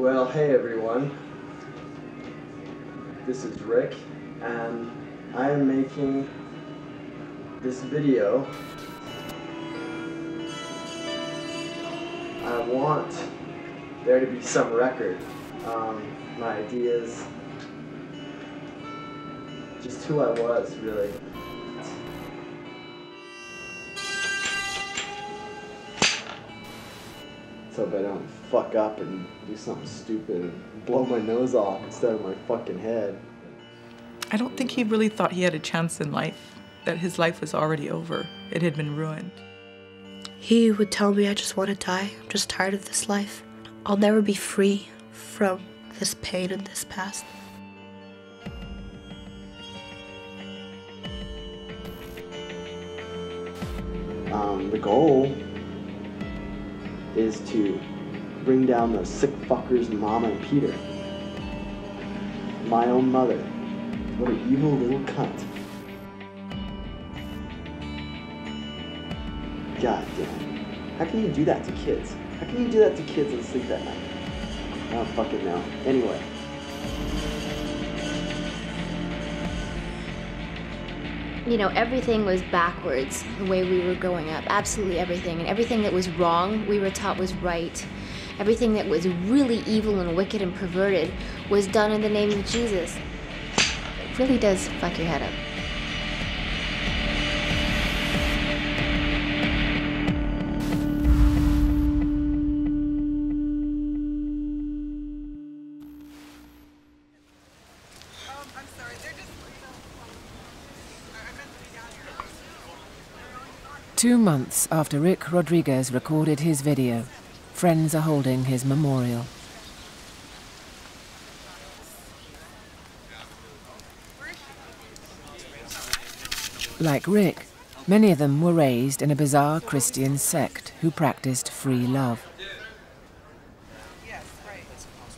Well, hey everyone. This is Rick, and I am making this video. I want there to be some record. My ideas, just who I was, really. So if I don't fuck up and do something stupid and blow my nose off instead of my fucking head. I don't think he really thought he had a chance in life, that his life was already over. It had been ruined. He would tell me, I just want to die. I'm just tired of this life. I'll never be free from this pain and this past. The goal is to bring down those sick fuckers, Mama and Peter. My own mother. What an evil little cunt. God damn. How can you do that to kids? How can you do that to kids and sleep at night? I don't fucking know. Anyway. You know, everything was backwards the way we were growing up. Absolutely everything. And everything that was wrong, we were taught was right. Everything that was really evil and wicked and perverted was done in the name of Jesus. It really does fuck your head up. 2 months after Rick Rodriguez recorded his video, friends are holding his memorial. Like Rick, many of them were raised in a bizarre Christian sect who practiced free love.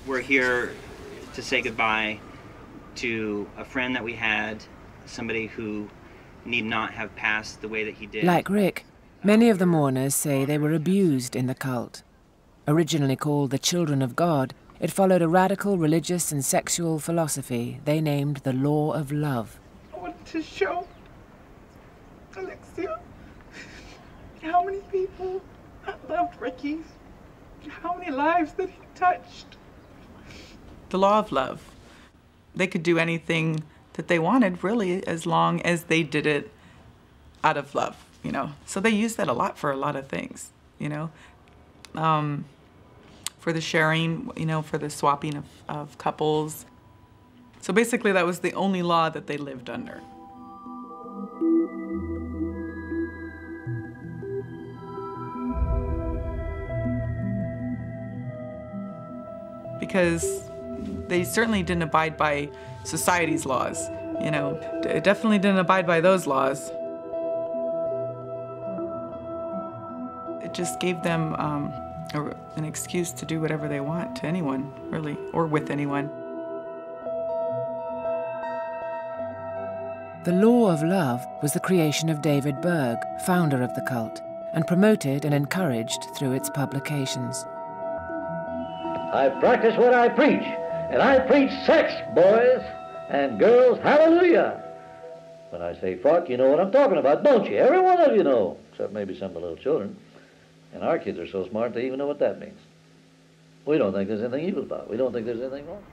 We're here to say goodbye to a friend that we had, somebody who need not have passed the way that he did. Like Rick, many of the mourners say they were abused in the cult. Originally called the Children of God, it followed a radical religious and sexual philosophy they named the Law of Love. I wanted to show Alexia how many people loved Ricky, how many lives that he touched. The law of love. They could do anything that they wanted, really, as long as they did it out of love, you know. So they use that a lot for a lot of things, you know. For the sharing, you know, for the swapping of couples. So basically that was the only law that they lived under. Because they certainly didn't abide by society's laws, you know. It definitely didn't abide by those laws. It just gave them an excuse to do whatever they want to anyone, really, or with anyone. The Law of Love was the creation of David Berg, founder of the cult, and promoted and encouraged through its publications. I practice what I preach, and I preach sex, boys and girls, hallelujah. When I say fuck, you know what I'm talking about, don't you? Every one of you know, except maybe some of the little children. And our kids are so smart they even know what that means. We don't think there's anything evil about it. We don't think there's anything wrong.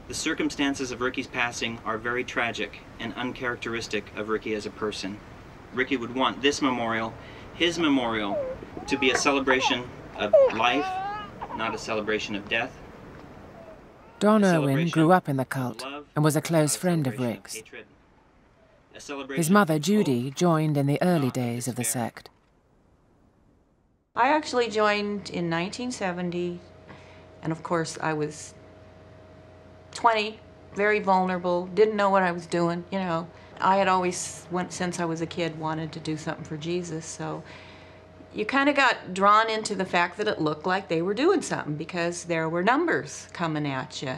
The circumstances of Ricky's passing are very tragic and uncharacteristic of Ricky as a person. Ricky would want this memorial, his memorial, to be a celebration of life, not a celebration of death. Don Irwin grew up in the cult and was a close friend of Rick's. His mother, Judy, joined in the early days of the sect. I actually joined in 1970, and of course I was 20, very vulnerable, didn't know what I was doing, you know. I had always, since I was a kid, wanted to do something for Jesus, so you kind of got drawn into the fact that it looked like they were doing something because there were numbers coming at you.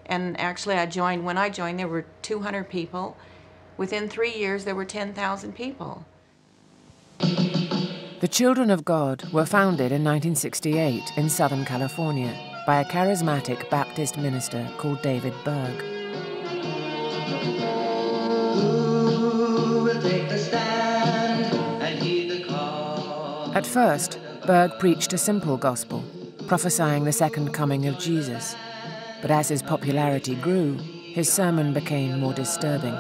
And actually when I joined, there were 200 people. Within 3 years, there were 10,000 people. The Children of God were founded in 1968 in Southern California by a charismatic Baptist minister called David Berg. At first, Berg preached a simple gospel, prophesying the second coming of Jesus. But as his popularity grew, his sermon became more disturbing.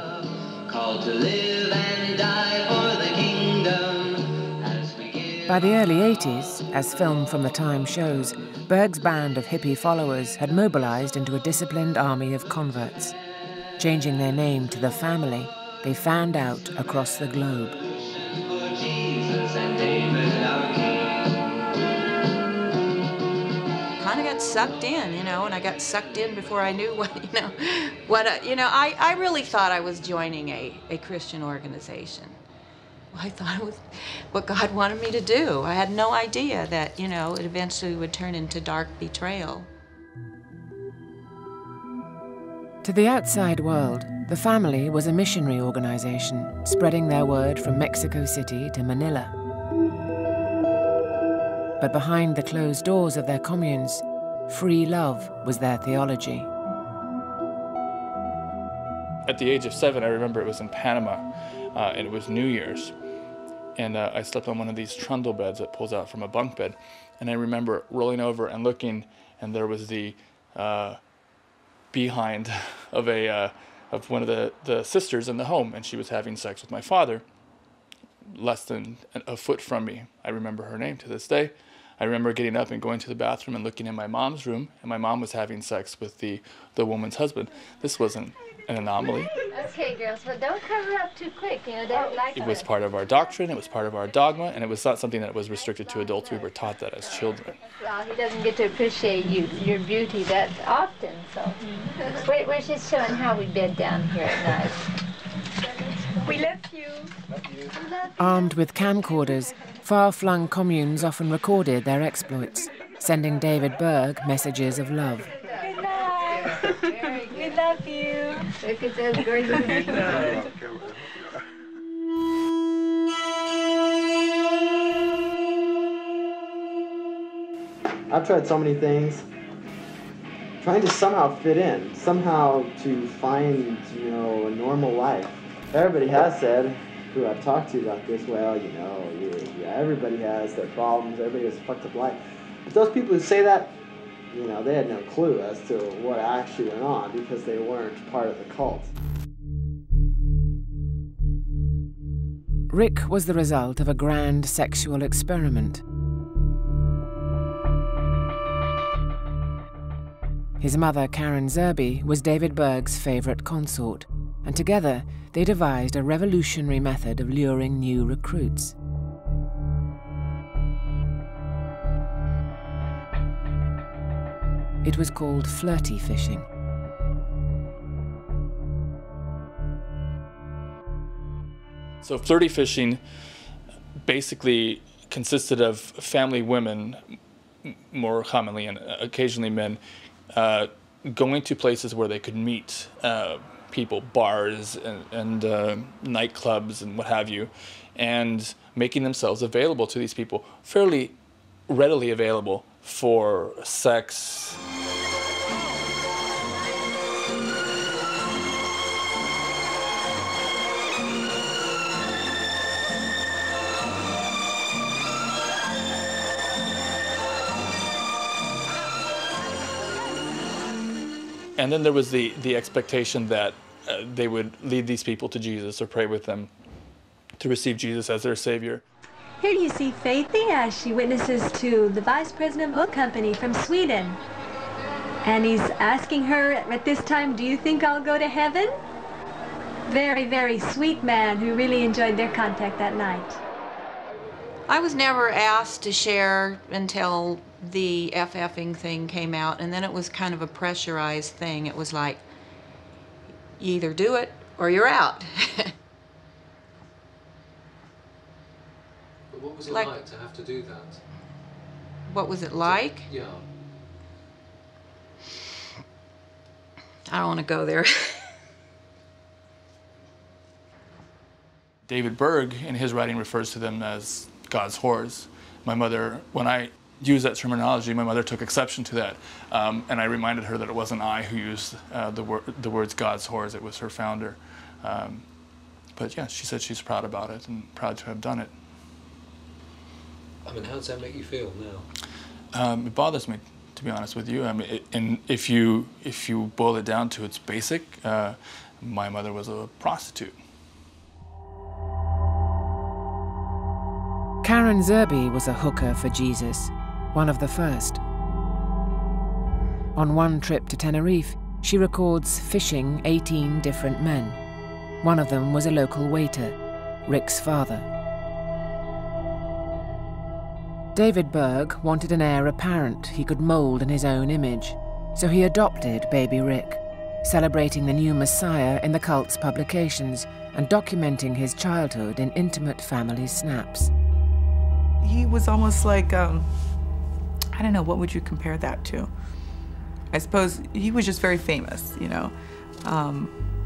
Called to live and die for the kingdom as we give. By the early 80s, as film from the time shows, Berg's band of hippie followers had mobilized into a disciplined army of converts. Changing their name to the Family, they fanned out across the globe. Kind of got sucked in, you know, and I got sucked in before I knew what, I really thought I was joining a Christian organization. I thought it was what God wanted me to do. I had no idea that, it eventually would turn into dark betrayal. To the outside world, the Family was a missionary organization, spreading their word from Mexico City to Manila. But behind the closed doors of their communes, free love was their theology. At the age of 7, I remember it was in Panama, and it was New Year's. And I slept on one of these trundle beds that pulls out from a bunk bed. And I remember rolling over and looking, and there was the behind of one of the sisters in the home, and she was having sex with my father, less than a foot from me. I remember her name to this day. I remember getting up and going to the bathroom and looking in my mom's room, and my mom was having sex with the woman's husband. This wasn't an anomaly. Okay, girls, but don't cover up too quick, they don't like it. It was part of our doctrine, it was part of our dogma, and it was not something that was restricted to adults. We were taught that as children. Well, he doesn't get to appreciate your beauty that often, so. We're just showing how we bed down here at night. We love you. Armed with camcorders, far-flung communes often recorded their exploits, sending David Berg messages of love. Good night. We love you. Look at those girls. I've tried so many things, trying to somehow fit in, somehow to find, a normal life. Everybody has said, who I've talked to about this, well, everybody has their problems, everybody has a fucked up life. But those people who say that, they had no clue as to what actually went on because they weren't part of the cult. Rick was the result of a grand sexual experiment. His mother, Karen Zerby, was David Berg's favorite consort, and together they devised a revolutionary method of luring new recruits. It was called flirty fishing. So flirty fishing basically consisted of family women, more commonly and occasionally men, going to places where they could meet people, bars and nightclubs and what have you, and making themselves available to these people, fairly readily available for sex. And then there was the expectation that they would lead these people to Jesus or pray with them to receive Jesus as their Savior. Here you see Faithy. She witnesses to the Vice President of Book Company from Sweden. And he's asking her at this time, do you think I'll go to heaven? Very, very sweet man who really enjoyed their contact that night. I was never asked to share until the FFing thing came out, and then it was kind of a pressurized thing. It was like, you either do it or you're out. But what was it like to have to do that? What was it like? Yeah. I don't want to go there. David Berg, in his writing, refers to them as God's whores. My mother, when I used that terminology, my mother took exception to that. And I reminded her that it wasn't I who used the words God's whores, it was her founder. But yeah, she said she's proud about it and proud to have done it. I mean, how does that make you feel now? It bothers me, to be honest with you. I mean, and if you boil it down to its basic, my mother was a prostitute. Karen Zerby was a hooker for Jesus, one of the first. On one trip to Tenerife, she records fishing 18 different men. One of them was a local waiter, Rick's father. David Berg wanted an heir apparent he could mold in his own image, so he adopted baby Rick, celebrating the new Messiah in the cult's publications and documenting his childhood in intimate family snaps. He was almost like, I don't know, what would you compare that to? I suppose he was just very famous, you know.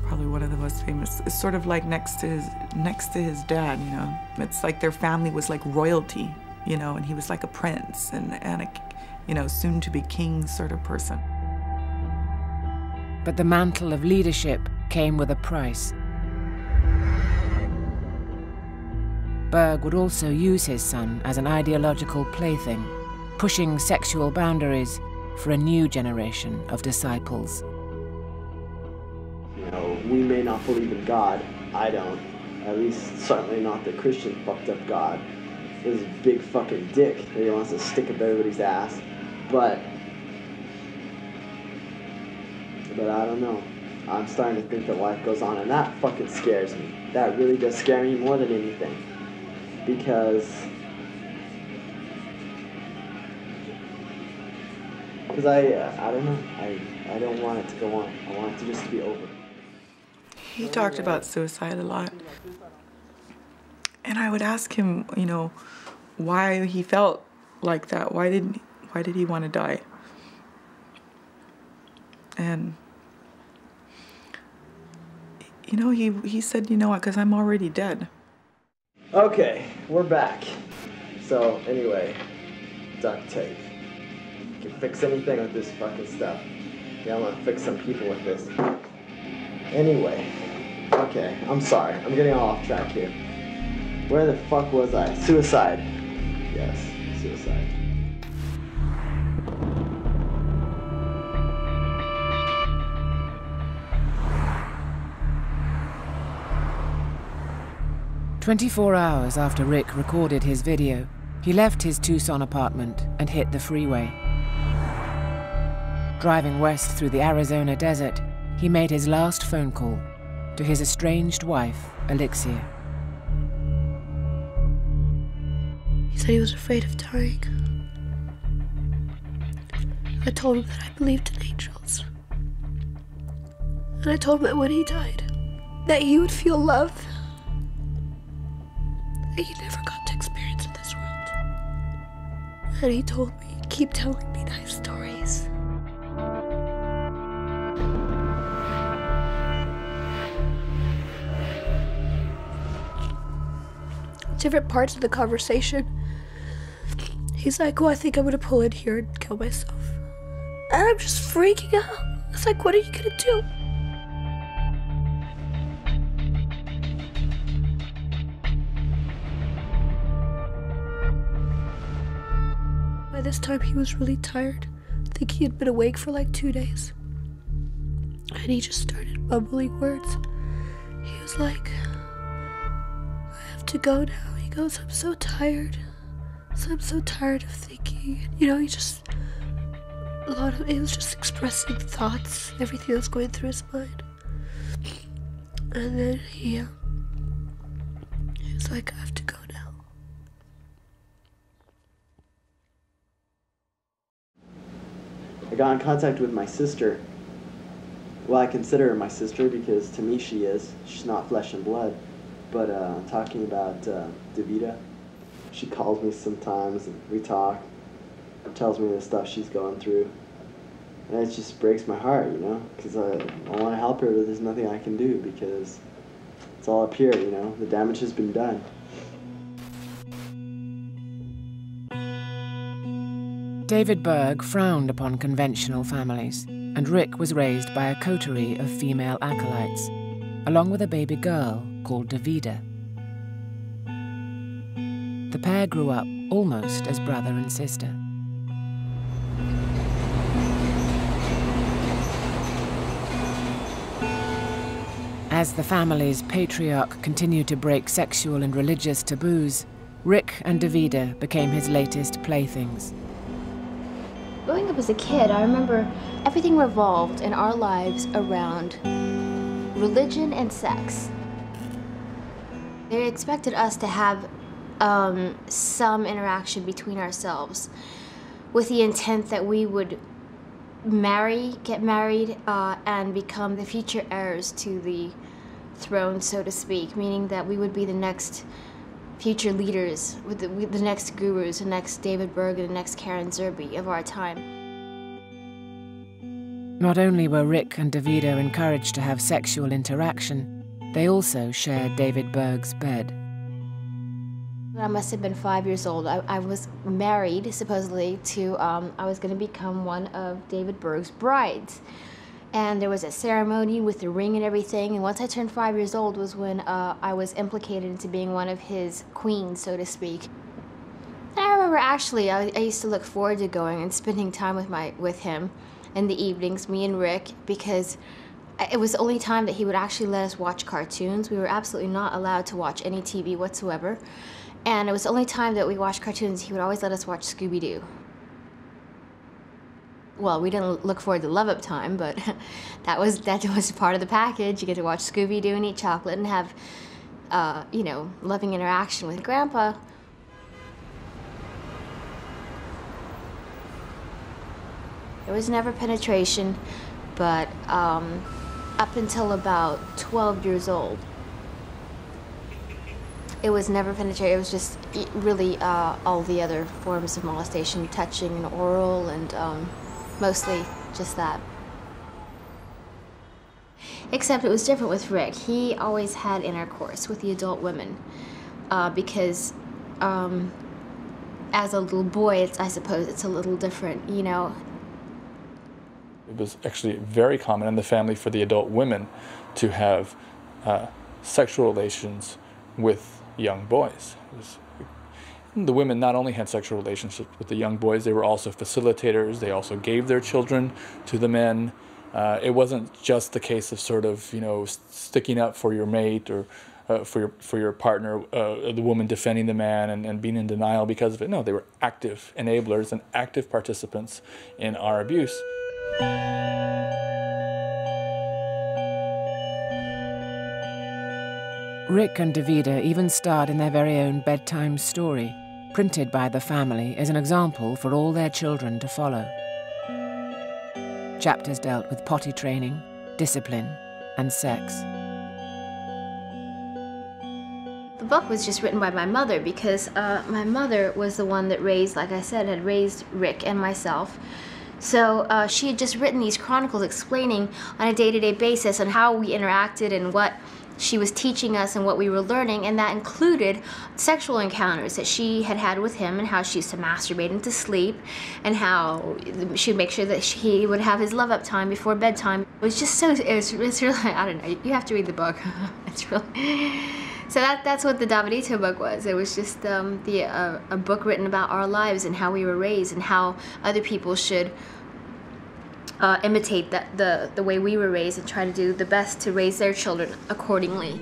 Probably one of the most famous. It's sort of like next to his dad, you know. It's like their family was like royalty, you know, and he was like a prince and a, you know, soon-to-be king sort of person. But the mantle of leadership came with a price. Berg would also use his son as an ideological plaything, pushing sexual boundaries for a new generation of disciples. You know, we may not believe in God. I don't. At least, certainly not the Christian fucked up God. This is a big fucking dick that he wants to stick up everybody's ass. But I don't know. I'm starting to think that life goes on, and that fucking scares me. That really does scare me more than anything. Because I don't know, I don't want it to go on. I want it to just be over. He talked about suicide a lot. And I would ask him, you know, why he felt like that. Why did he want to die? And you know, he said, you know what, because I'm already dead. Okay, we're back. So, anyway, duct tape. You can fix anything with this fucking stuff. Yeah, I'm gonna fix some people with this. Anyway, okay, I'm sorry. I'm getting all off track here. Where the fuck was I? Suicide. Yes, suicide. "24 hours after Rick recorded his video, he left his Tucson apartment and hit the freeway. Driving west through the Arizona desert, he made his last phone call to his estranged wife, Elixir. He said he was afraid of dying. I told him that I believed in angels. And I told him that when he died, that he would feel love that he never got to experience in this world. And he told me, keep telling me nice stories. Different parts of the conversation, he's like, oh, I think I'm gonna pull in here and kill myself. And I'm just freaking out. It's like, what are you gonna do? By this time, he was really tired. I think he had been awake for like 2 days. And he just started mumbling words. He was like, I have to go now. He goes, I'm so tired. I'm so tired of thinking. You know, he just, he was just expressing thoughts, everything that was going through his mind. And then he was like, I have to go now. I got in contact with my sister. Well, I consider her my sister because to me she is. She's not flesh and blood. But talking about Davida, she calls me sometimes and we talk. Tells me the stuff she's going through. And it just breaks my heart, you know, because I want to help her, but there's nothing I can do because it's all up here, you know. The damage has been done. David Berg frowned upon conventional families, and Rick was raised by a coterie of female acolytes, along with a baby girl called Davida. The pair grew up almost as brother and sister. As the family's patriarch continued to break sexual and religious taboos, Rick and Davida became his latest playthings. Growing up as a kid, I remember everything revolved in our lives around religion and sex. They expected us to have some interaction between ourselves with the intent that we would get married, and become the future heirs to the throne, so to speak, meaning that we would be the next future leaders, with the next gurus, the next David Berg and the next Karen Zerbe of our time. Not only were Rick and Davida encouraged to have sexual interaction, they also shared David Berg's bed. I must have been 5 years old. I was married, supposedly, to, I was going to become one of David Berg's brides. And there was a ceremony with the ring and everything, and once I turned 5 years old was when I was implicated into being one of his queens, so to speak. And I remember actually, I used to look forward to going and spending time with him in the evenings, me and Rick, because it was the only time that he would actually let us watch cartoons. We were absolutely not allowed to watch any TV whatsoever. And it was the only time that we watched cartoons. He would always let us watch Scooby-Doo. Well, we didn't look forward to Love Up Time, but that was part of the package. You get to watch Scooby-Doo and eat chocolate and have, you know, loving interaction with Grandpa. There was never penetration, but up until about 12 years old, it was never penetration. It was just really all the other forms of molestation, touching and oral, and mostly just that. Except it was different with Rick. He always had intercourse with the adult women because as a little boy, I suppose it's a little different, you know. It was actually very common in the family for the adult women to have sexual relations with young boys. The women not only had sexual relationships with the young boys, they were also facilitators. They also gave their children to the men. It wasn't just the case of sort of, you know, sticking up for your mate or for your partner, the woman defending the man and being in denial because of it. No, they were active enablers and active participants in our abuse. Rick and Davida even starred in their very own bedtime story, printed by the family as an example for all their children to follow. Chapters dealt with potty training, discipline, and sex. The book was just written by my mother because my mother was the one that raised, like I said, had raised Rick and myself. So she had just written these chronicles explaining on a day-to-day basis on how we interacted and what she was teaching us and what we were learning, and that included sexual encounters that she had had with him and how she used to masturbate him to sleep and how she would make sure that he would have his love-up time before bedtime. It was just so, it's really, I don't know, you have to read the book. It's really... So that's what the Davidito book was. It was just a book written about our lives and how we were raised and how other people should imitate the way we were raised and try to do the best to raise their children accordingly.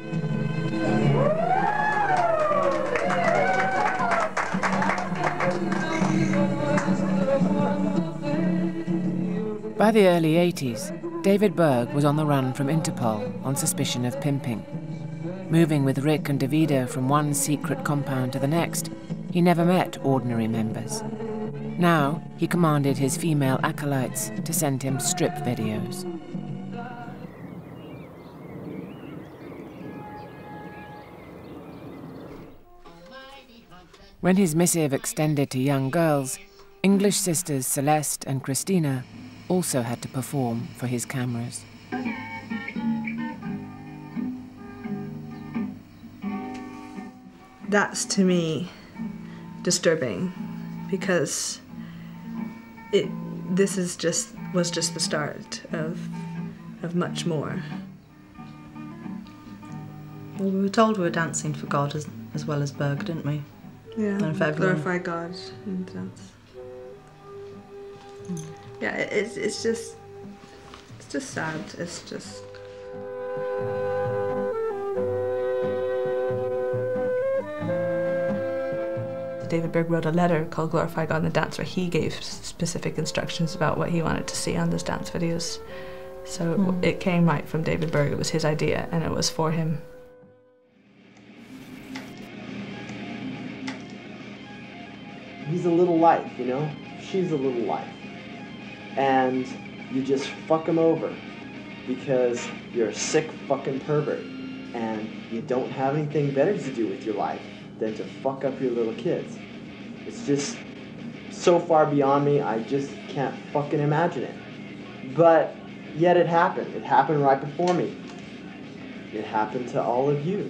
By the early 80s, David Berg was on the run from Interpol on suspicion of pimping. Moving with Rick and Davida from one secret compound to the next, he never met ordinary members. Now, he commanded his female acolytes to send him strip videos. When his missive extended to young girls, English sisters Celeste and Christina also had to perform for his cameras. That's, to me, disturbing, because this was just the start of much more. Well, we were told we were dancing for God as well as Berg, didn't we? Yeah, and for everyone. glorify God and dance. Yeah, it's just sad. It's just. David Berg wrote a letter called Glorify God in the Dance where he gave specific instructions about what he wanted to see on those dance videos. So it came right from David Berg. It was his idea and it was for him. He's a little life, you know? She's a little life. And you just fuck them over because you're a sick fucking pervert and you don't have anything better to do with your life than to fuck up your little kids. It's just so far beyond me, I just can't fucking imagine it. But yet it happened. It happened right before me. It happened to all of you.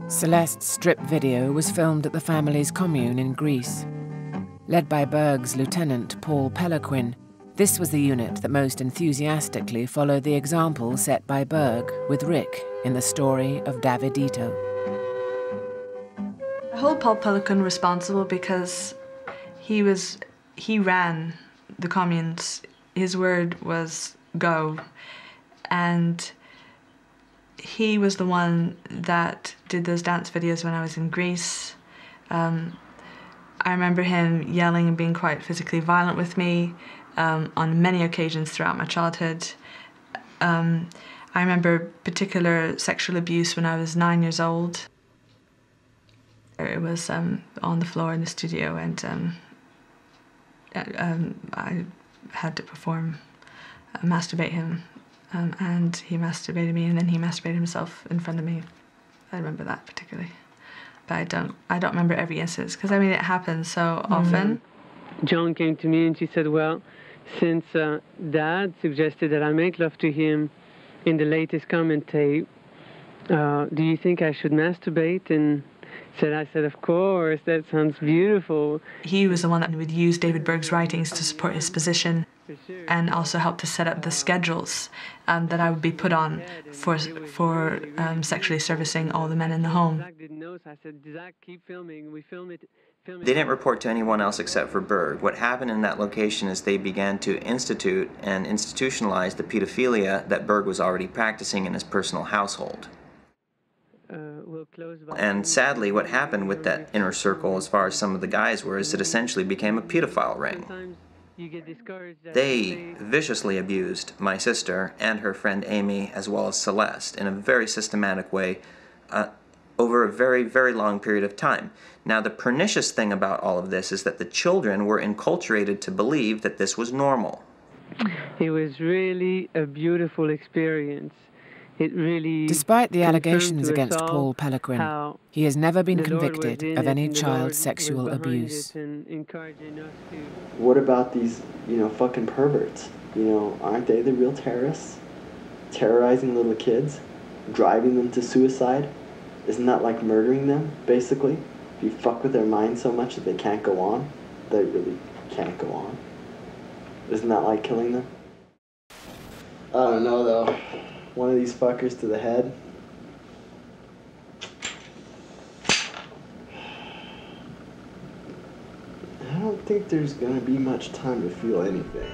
Celeste's strip video was filmed at the family's commune in Greece. Led by Berg's lieutenant, Paul Pelequin, this was the unit that most enthusiastically followed the example set by Berg with Rick in the story of Davidito. I hold Paul Pelequin responsible because he ran the communes. His word was go, and he was the one that did those dance videos when I was in Greece. I remember him yelling and being quite physically violent with me on many occasions throughout my childhood. I remember particular sexual abuse when I was 9 years old. It was on the floor in the studio, and I had to masturbate him. And he masturbated me, and then he masturbated himself in front of me. I remember that particularly, but I don't remember every instance because I mean it happens so often. John came to me and she said, "Well, since Dad suggested that I make love to him in the latest comment tape, do you think I should masturbate?" And I said, "Of course, that sounds beautiful." He was the one that would use David Berg's writings to support his position, and also help to set up the schedules that I would be put on for sexually servicing all the men in the home. They didn't report to anyone else except for Berg. What happened in that location is they began to institute and institutionalize the pedophilia that Berg was already practicing in his personal household. And sadly, what happened with that inner circle, as far as some of the guys were, is it essentially became a pedophile ring. They viciously abused my sister and her friend Amy, as well as Celeste, in a very systematic way over a very, very long period of time. Now, the pernicious thing about all of this is that the children were enculturated to believe that this was normal. It was really a beautiful experience. It really Despite the allegations against Paul Pelequin, he has never been convicted of any child sexual abuse. What about these, fucking perverts? Aren't they the real terrorists? Terrorizing little kids? Driving them to suicide? Isn't that like murdering them, basically? If you fuck with their mind so much that they can't go on, they really can't go on. Isn't that like killing them? I don't know, though. One of these fuckers to the head. I don't think there's gonna be much time to feel anything.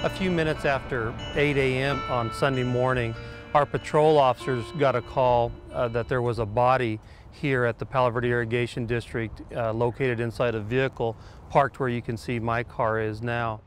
A few minutes after 8 a.m. on Sunday morning, our patrol officers got a call that there was a body here at the Palo Verde Irrigation District located inside a vehicle parked where you can see my car is now.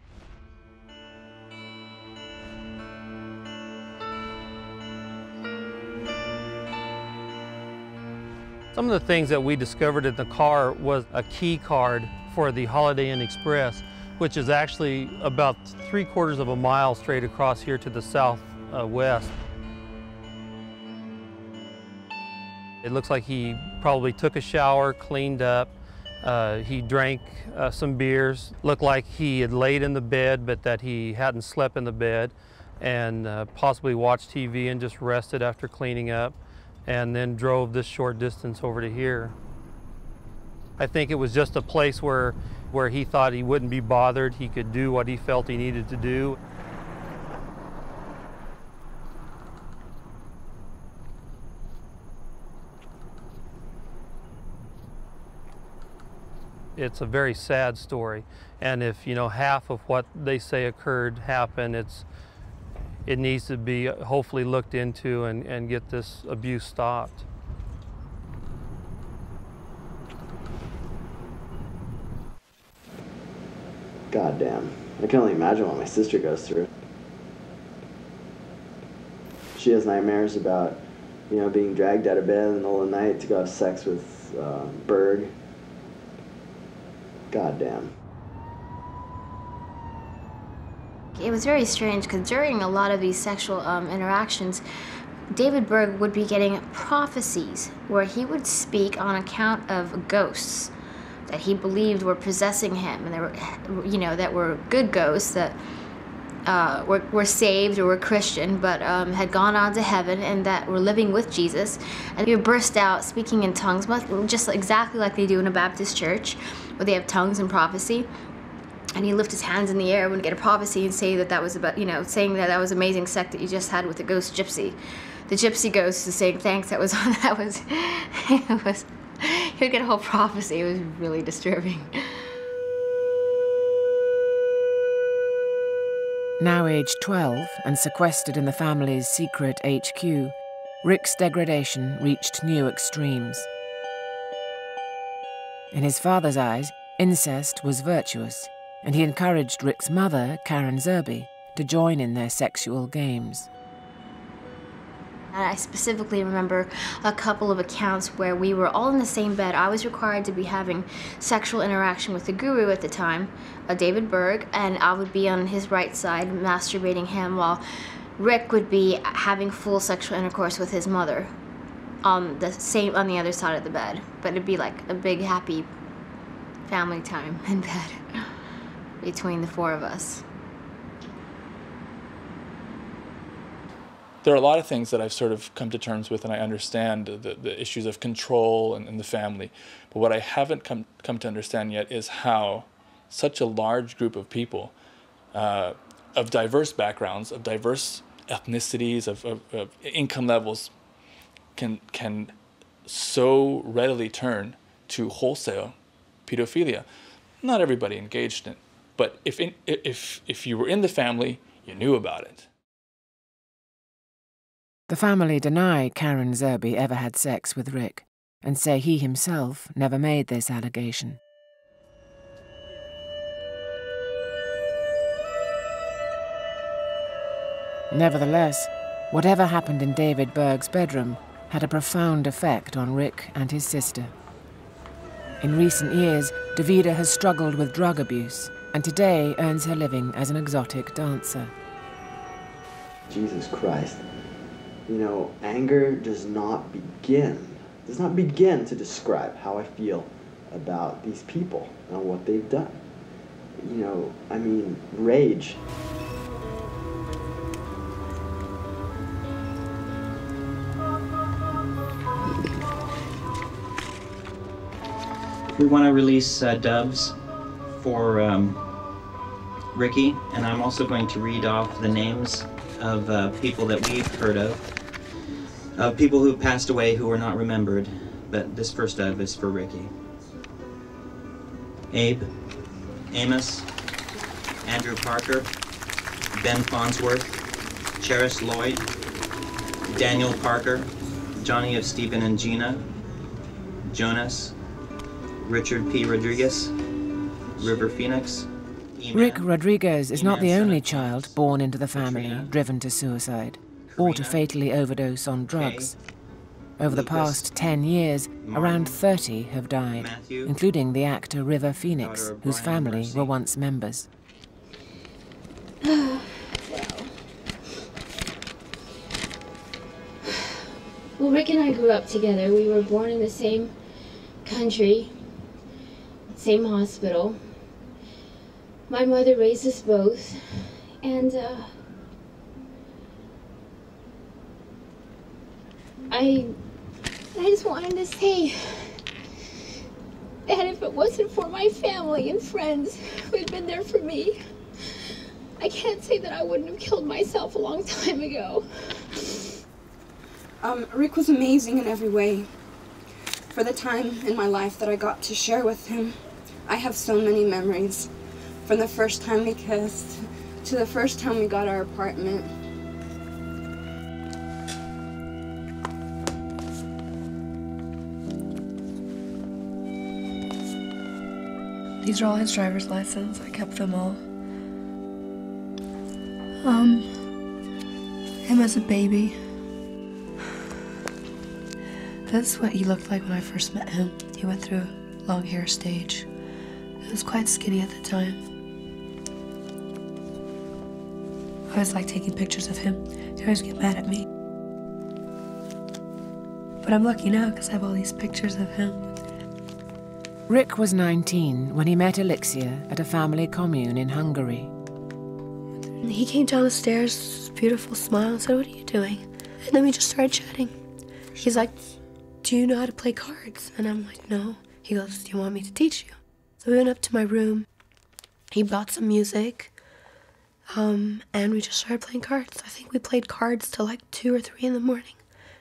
Some of the things that we discovered in the car was a key card for the Holiday Inn Express, which is actually about 3/4 of a mile straight across here to the southwest. It looks like he probably took a shower, cleaned up, He drank some beers, looked like he had laid in the bed, but that he hadn't slept in the bed, and possibly watched TV and just rested after cleaning up, and then drove this short distance over to here. I think it was just a place where he thought he wouldn't be bothered. He could do what he felt he needed to do. It's a very sad story, and if half of what they say occurred happened, it needs to be hopefully looked into and get this abuse stopped. God damn. I can only imagine what my sister goes through. She has nightmares about, being dragged out of bed in the middle of the night to go have sex with Berg. God damn. It was very strange because during a lot of these sexual interactions, David Berg would be getting prophecies where he would speak on account of ghosts that he believed were possessing him, and they were, that were good ghosts that were saved or were Christian, but had gone on to heaven and that were living with Jesus. And he would burst out speaking in tongues, just exactly like they do in a Baptist church, where they have tongues and prophecy. And he'd lift his hands in the air when he get a prophecy and say that was about, saying that was amazing sex that you just had with the ghost gypsy. The gypsy ghost is saying thanks. It was. He'd get a whole prophecy. It was really disturbing. Now aged 12 and sequestered in the family's secret HQ, Rick's degradation reached new extremes. In his father's eyes, incest was virtuous, and he encouraged Rick's mother, Karen Zerby, to join in their sexual games. I specifically remember a couple of accounts where we were all in the same bed. I was required to be having sexual interaction with the guru at the time, David Berg, and I would be on his right side masturbating him while Rick would be having full sexual intercourse with his mother on the other side of the bed. But it'd be like a big happy family time in bed between the four of us. There are a lot of things that I've sort of come to terms with, and I understand the issues of control in the family. But what I haven't come to understand yet is how such a large group of people of diverse backgrounds, of diverse ethnicities, of income levels can so readily turn to wholesale pedophilia. Not everybody engaged in it, but if you were in the family, you knew about it. The family deny Karen Zerby ever had sex with Rick and say he himself never made this allegation. Nevertheless, whatever happened in David Berg's bedroom had a profound effect on Rick and his sister. In recent years, Davida has struggled with drug abuse and today earns her living as an exotic dancer. Jesus Christ. Anger does not begin to describe how I feel about these people and what they've done. Rage. We want to release dubs for Ricky, and I'm also going to read off the names of people that we've heard of people who passed away who were not remembered, but this first dub is for Ricky. Abe, Amos, Andrew Parker, Ben Farnsworth, Cheris Lloyd, Daniel Parker, Johnny of Stephen and Gina, Jonas, Richard P. Rodriguez, River Phoenix. Rick Rodriguez is not the only child born into the family driven to suicide or to fatally overdose on drugs. Over the past 10 years, around 30 have died, including the actor River Phoenix, whose family were once members. Well, Rick and I grew up together. We were born in the same country. same hospital. My mother raised us both, and I just wanted to say that if it wasn't for my family and friends who had been there for me, I can't say that I wouldn't have killed myself a long time ago. Rick was amazing in every way. For the time in my life that I got to share with him, I have so many memories. From the first time we kissed, to the first time we got our apartment. These are all his driver's license. I kept them all. Him as a baby. That's what he looked like when I first met him. He went through a long hair stage. He was quite skinny at the time. I always liked taking pictures of him. He always get mad at me. But I'm lucky now because I have all these pictures of him. Rick was 19 when he met Alexia at a family commune in Hungary. He came down the stairs, beautiful smile, and said, "What are you doing?" And then we just started chatting. He's like, "Do you know how to play cards?" And I'm like, "No." He goes, "Do you want me to teach you?" So we went up to my room. He bought some music, and we just started playing cards. I think we played cards till like 2 or 3 in the morning.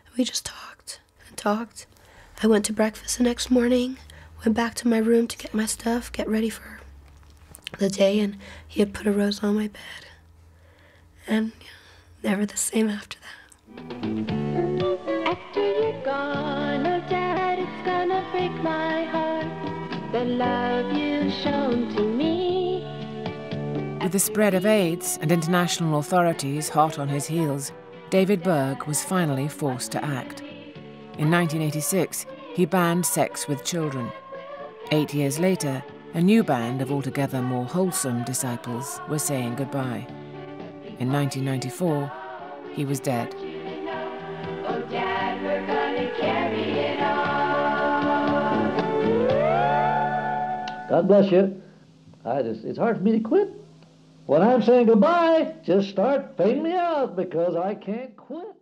And we just talked and talked. I went to breakfast the next morning, went back to my room to get my stuff, get ready for the day, and he had put a rose on my bed. And never the same after that. After you're gone, oh Dad, it's gonna break my heart, the love you've shown to me. With the spread of AIDS and international authorities hot on his heels, David Berg was finally forced to act. In 1986, he banned sex with children. 8 years later, a new band of altogether more wholesome disciples were saying goodbye. In 1994, he was dead. Oh Dad, we're gonna carry it on. God bless you. It's hard for me to quit. When I'm saying goodbye, just start fading me out because I can't quit.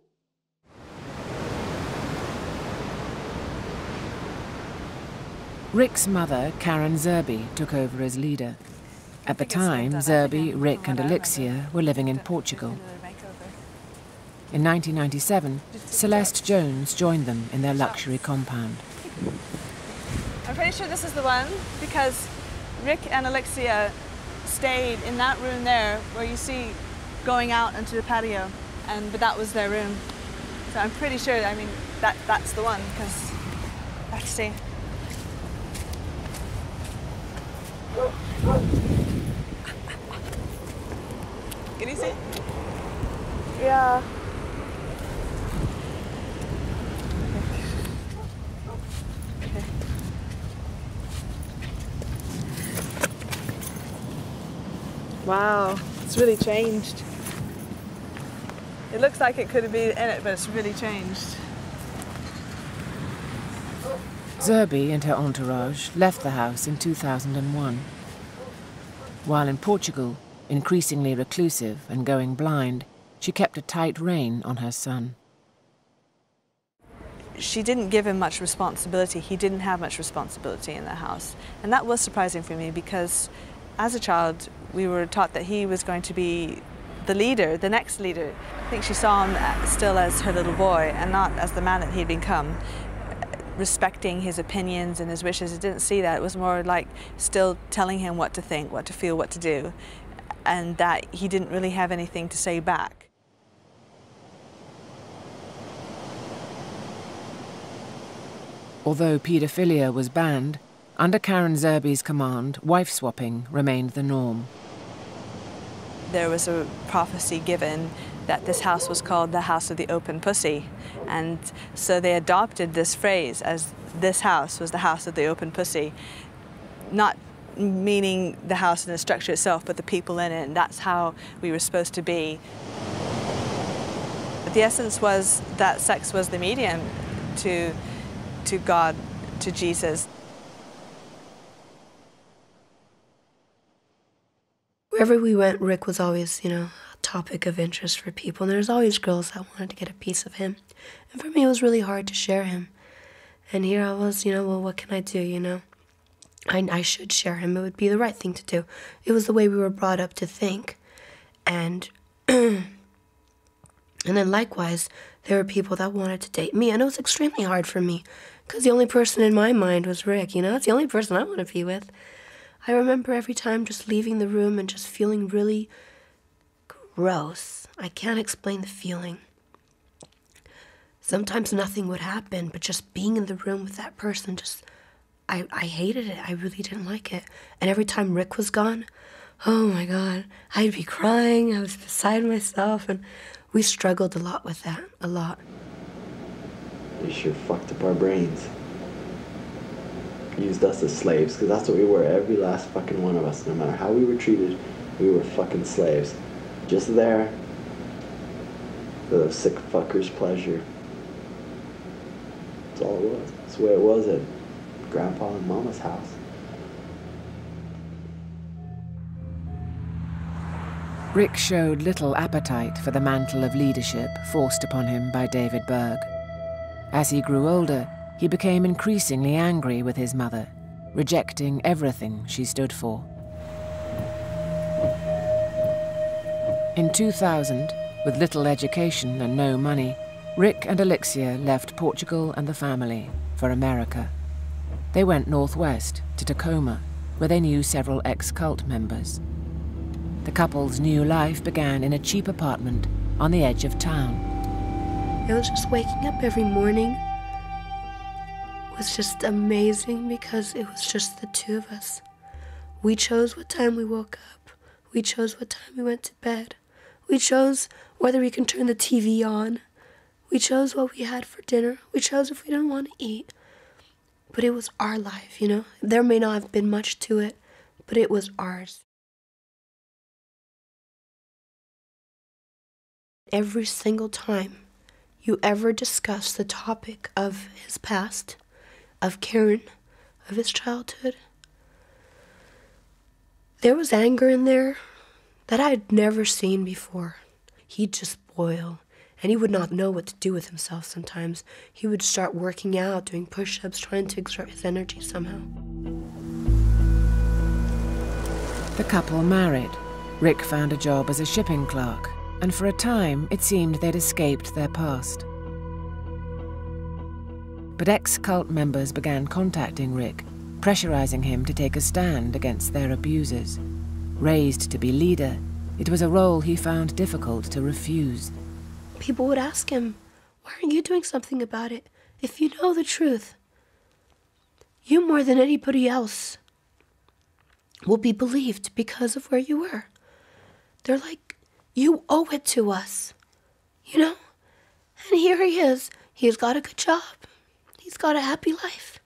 Rick's mother, Karen Zerby, took over as leader. At the time, Zerby, Rick and Alexia were living in Portugal. In 1997, Celeste Jones joined them in their luxury compound. I'm pretty sure this is the one because Rick and Alexia stayed in that room there where you see going out into the patio, but that was their room. So I'm pretty sure, I mean, that's the one because let's see. Can you see? Yeah. Okay. Wow, it's really changed. It looks like it could have been in it, but it's really changed. Zerby and her entourage left the house in 2001. While in Portugal, increasingly reclusive and going blind, she kept a tight rein on her son. She didn't give him much responsibility. He didn't have much responsibility in the house. And that was surprising for me because as a child, we were taught that he was going to be the leader, the next leader. I think she saw him still as her little boy and not as the man that he'd become, respecting his opinions and his wishes. It didn't see that. It was more like still telling him what to think, what to feel, what to do, and that he didn't really have anything to say back. Although paedophilia was banned, under Karen Zerby's command, wife-swapping remained the norm. There was a prophecy given that this house was called the House of the Open Pussy. And so they adopted this phrase as this house was the House of the Open Pussy, not meaning the house and the structure itself, but the people in it, and that's how we were supposed to be. But the essence was that sex was the medium to God, to Jesus. wherever we went, Rick was always, you know, a topic of interest for people. And there's always girls that wanted to get a piece of him. And for me, it was really hard to share him. And here I was, you know, well, what can I do, you know? I should share him. It would be the right thing to do. It was the way we were brought up to think. And and then likewise, there were people that wanted to date me. And it was extremely hard for me because the only person in my mind was Rick, you know? It's the only person I want to be with. I remember every time just leaving the room and just feeling really gross. I can't explain the feeling. Sometimes nothing would happen, but just being in the room with that person, just, I hated it. I really didn't like it. And every time Rick was gone, oh my God, I'd be crying. I was beside myself, and we struggled a lot with that, a lot. They sure fucked up our brains. Used us as slaves, because that's what we were, every last fucking one of us. No matter how we were treated, we were fucking slaves. Just there for those sick fuckers' pleasure. That's all it was. That's the way it was at Grandpa and Mama's house. Rick showed little appetite for the mantle of leadership forced upon him by David Berg. As he grew older, he became increasingly angry with his mother, rejecting everything she stood for. In 2000, with little education and no money, Rick and Alexia left Portugal and the family for America. They went northwest to Tacoma, where they knew several ex-cult members. The couple's new life began in a cheap apartment on the edge of town. It was just waking up every morning. Was just amazing because it was just the two of us. We chose what time we woke up. We chose what time we went to bed. We chose whether we can turn the TV on. We chose what we had for dinner. We chose if we didn't want to eat. But it was our life, you know? There may not have been much to it, but it was ours. Every single time you ever discuss the topic of his past, of Karen, of his childhood, there was anger in there that I had never seen before. He'd just boil, and he would not know what to do with himself sometimes. He would start working out, doing push-ups, trying to exert his energy somehow. The couple married. Rick found a job as a shipping clerk, and for a time it seemed they'd escaped their past. But ex-cult members began contacting Rick, pressurizing him to take a stand against their abusers. Raised to be leader, it was a role he found difficult to refuse. People would ask him, why aren't you doing something about it? If you know the truth, you more than anybody else will be believed because of where you were. They're like, you owe it to us, you know? And here he is. He's got a good job. He's got a happy life.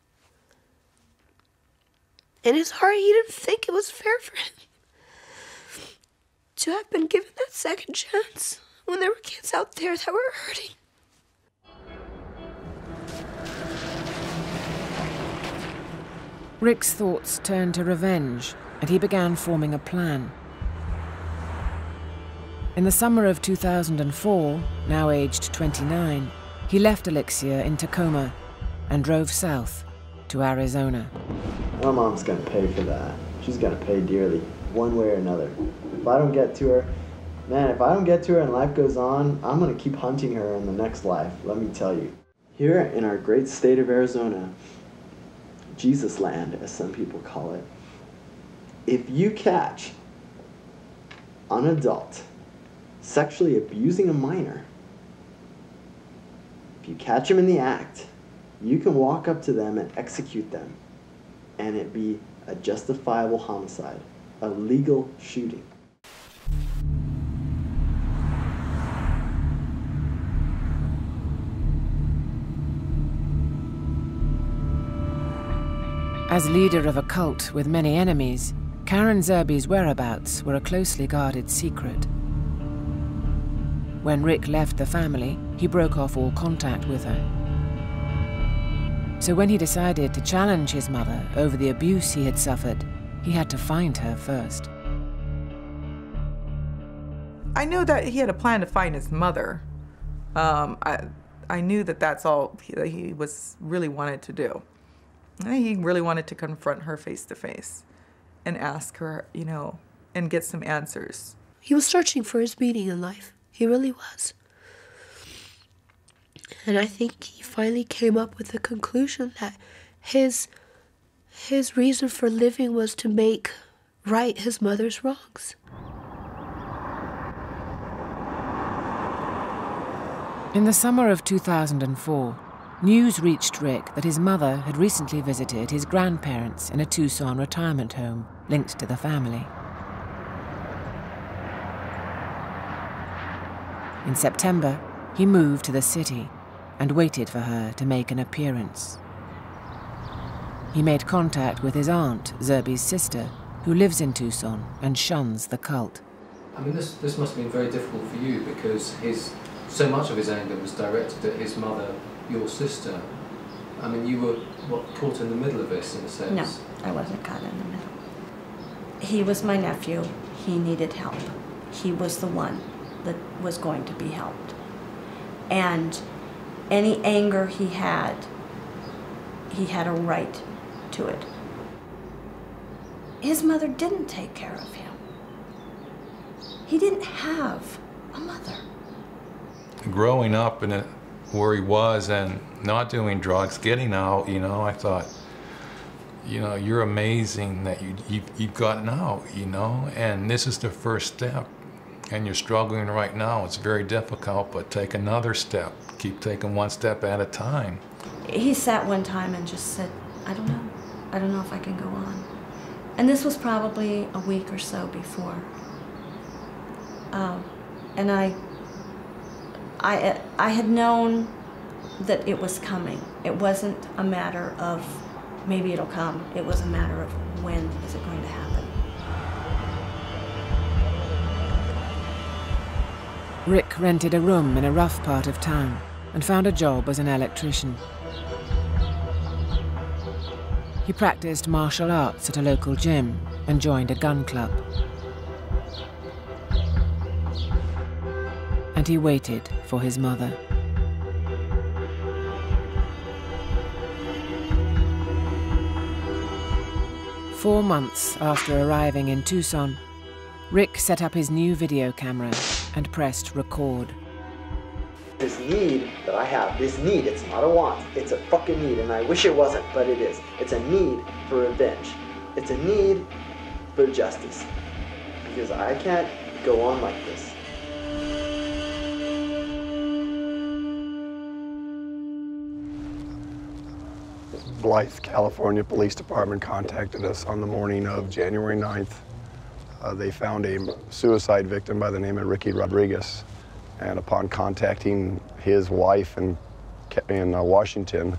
In his heart, he didn't think it was fair for him to have been given that second chance when there were kids out there that were hurting. Rick's thoughts turned to revenge, and he began forming a plan. In the summer of 2004, now aged 29, he left Alexia in Tacoma and drove south to Arizona. My mom's gonna pay for that. She's gonna pay dearly, one way or another. If I don't get to her, man, if I don't get to her and life goes on, I'm gonna keep hunting her in the next life, let me tell you. Here in our great state of Arizona, Jesus land, as some people call it, if you catch an adult sexually abusing a minor, if you catch him in the act, you can walk up to them and execute them, and it be a justifiable homicide, a legal shooting. As leader of a cult with many enemies, Karen Zerbe's whereabouts were a closely guarded secret. When Rick left the family, he broke off all contact with her. So when he decided to challenge his mother over the abuse he had suffered, he had to find her first. I knew that he had a plan to find his mother. I knew that that's all he was really wanted to do. He really wanted to confront her face to face and ask her, you know, and get some answers. He was searching for his meaning in life. He really was. And I think he finally came up with the conclusion that his reason for living was to make right his mother's wrongs. In the summer of 2004, news reached Rick that his mother had recently visited his grandparents in a Tucson retirement home linked to the family. In September, he moved to the city and waited for her to make an appearance. He made contact with his aunt, Zerby's sister, who lives in Tucson and shuns the cult. I mean, this must have been very difficult for you because so much of his anger was directed at his mother, your sister. I mean, you were, caught in the middle of this, in a sense? No, I wasn't caught in the middle. He was my nephew. He needed help. He was the one that was going to be helped. And any anger he had a right to it. His mother didn't take care of him. He didn't have a mother. Growing up in where he was and not doing drugs, getting out, you know, I thought, you know, you're amazing that you've gotten out, you know, and this is the first step. And you're struggling right now. It's very difficult, but take another step. Keep taking one step at a time. He sat one time and just said, I don't know. I don't know if I can go on. And this was probably a week or so before. And I had known that it was coming. It wasn't a matter of maybe it'll come. It was a matter of when is it going to happen. Rick rented a room in a rough part of town and found a job as an electrician. He practiced martial arts at a local gym and joined a gun club. And he waited for his mother. Four months after arriving in Tucson, Rick set up his new video camera and pressed record. This need that I have, this need, it's not a want, it's a fucking need, and I wish it wasn't, but it is. It's a need for revenge. It's a need for justice. Because I can't go on like this. Blythe, California Police Department contacted us on the morning of January 9th. They found a suicide victim by the name of Ricky Rodriguez. And upon contacting his wife in Washington,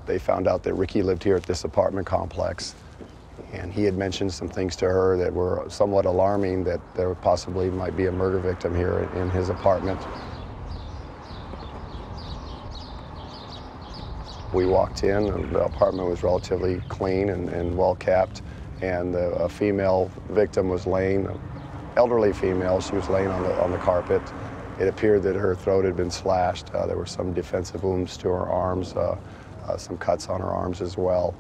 they found out that Ricky lived here at this apartment complex. And he had mentioned some things to her that were somewhat alarming, that there possibly might be a murder victim here in his apartment. We walked in, and the apartment was relatively clean and well kept. And a female victim was laying, elderly female, she was laying on the carpet. It appeared that her throat had been slashed. There were some defensive wounds to her arms, some cuts on her arms as well.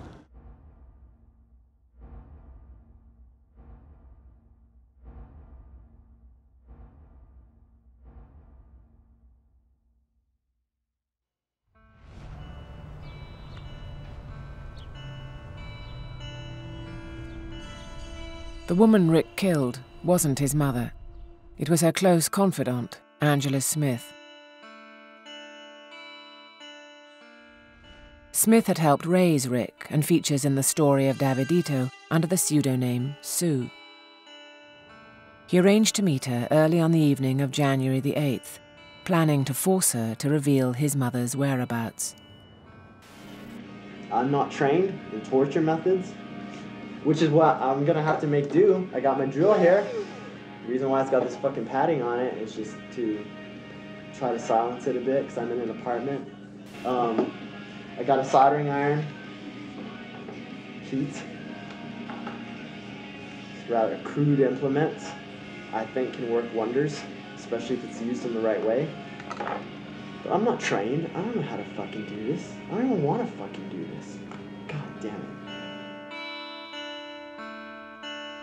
The woman Rick killed wasn't his mother. It was her close confidant, Angela Smith. Smith had helped raise Rick and features in the story of Davidito under the pseudonym Sue. He arranged to meet her early on the evening of January the 8th, planning to force her to reveal his mother's whereabouts. I'm not trained in torture methods, which is what I'm gonna have to make do. I got my drill here. The reason why it's got this fucking padding on it is just to try to silence it a bit, because I'm in an apartment. I got a soldering iron, sheets, rather crude implements. I think can work wonders, especially if it's used in the right way. But I'm not trained. I don't know how to fucking do this. I don't even want to fucking do this. God damn it.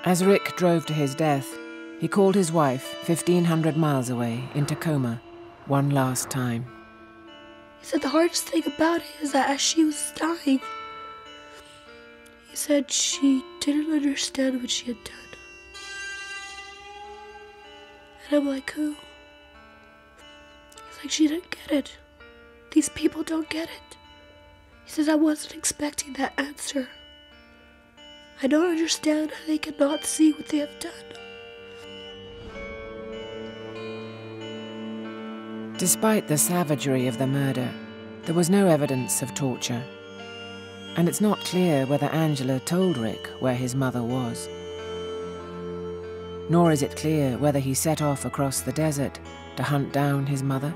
As Rick drove to his death, he called his wife 1,500 miles away in Tacoma one last time. He said the hardest thing about it is that as she was dying, he said she didn't understand what she had done. And I'm like, who? He's like, she didn't get it. These people don't get it. He says, I wasn't expecting that answer. I don't understand how they cannot see what they have done. Despite the savagery of the murder, there was no evidence of torture. And it's not clear whether Angela told Rick where his mother was. Nor is it clear whether he set off across the desert to hunt down his mother,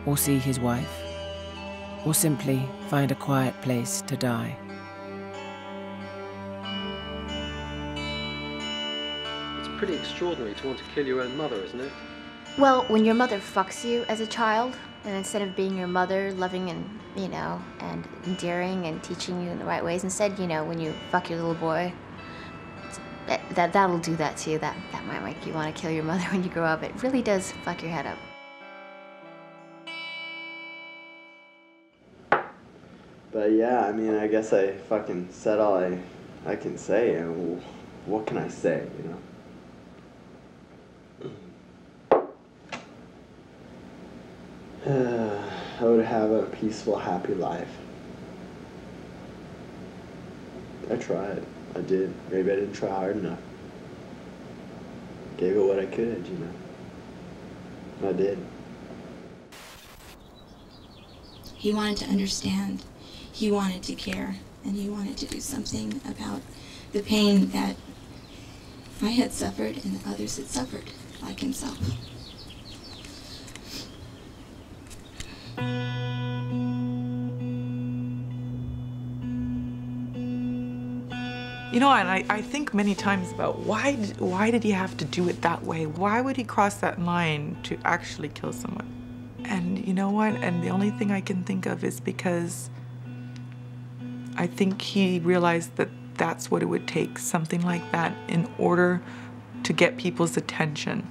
or see his wife, or simply find a quiet place to die. It's pretty extraordinary to want to kill your own mother, isn't it? Well, when your mother fucks you as a child, and instead of being your mother, loving and, and endearing and teaching you in the right ways, instead, when you fuck your little boy, that'll do that to you. That might make you want to kill your mother when you grow up. It really does fuck your head up. But yeah, I mean, I guess I fucking said all I can say, and what can I say, I would have a peaceful, happy life. I tried. I did. Maybe I didn't try hard enough. Gave it what I could, I did. He wanted to understand. He wanted to care. And he wanted to do something about the pain that I had suffered and that others had suffered, like himself. And I think many times about why did he have to do it that way? Why would he cross that line to actually kill someone? And you know what? And the only thing I can think of is because I think he realized that that's what it would take, something like that, in order to get people's attention.